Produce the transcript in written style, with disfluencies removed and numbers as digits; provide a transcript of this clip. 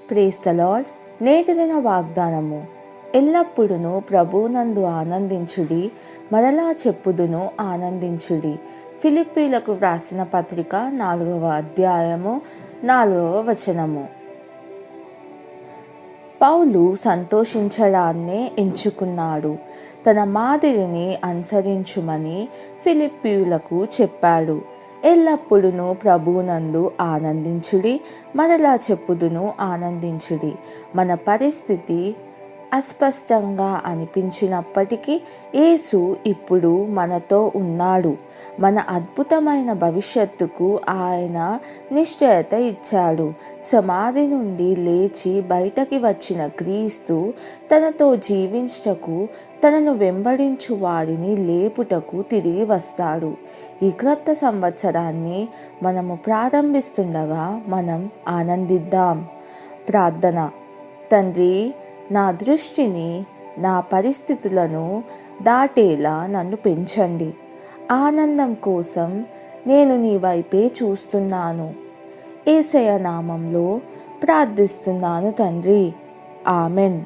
Praise the lord. నేటి దిన వాగ్దానము. ఎల్లప్పుడును ప్రభువునందు ఆనందించుడి, మరలా చెప్పుదును ఆనందించుడి. ఫిలిప్పీలకు వ్రాసిన పత్రిక 4వ అధ్యాయము 4వ వచనము. పౌలు సంతోషించడాన్నే ఎంచుకున్నాడు. తన మాదిరిని అనుసరించుమని ఫిలిప్పీయులకు చెప్పాడు. ఎల్లప్పుడును ప్రభువునందు ఆనందించుడి, మరలా చెప్పుదును ఆనందించుడి. మన పరిస్థితి అస్పష్టంగా అనిపించినప్పటికీ యేసు ఇప్పుడు మనతో ఉన్నాడు. మన అద్భుతమైన భవిష్యత్తుకు ఆయన నిశ్చయత ఇచ్చాడు. సమాధి నుండి లేచి బయటకి వచ్చిన క్రీస్తు తనతో జీవించుటకు, తనను వెంబడించు వారిని లేపుటకు తిరిగి వస్తాడు. ఈ క్రొత్త సంవత్సరాన్ని మనము ప్రారంభిస్తుండగా మనం ఆనందిద్దాం. ప్రార్థన. తండ్రి, నా దృష్టిని నా పరిస్థితులను దాటేలా నన్ను పెంచండి. ఆనందం కోసం నేను నీ వైపే చూస్తున్నాను. యేసయ్య నామంలో ప్రార్థిస్తున్నాను తండ్రి. ఆమెన్.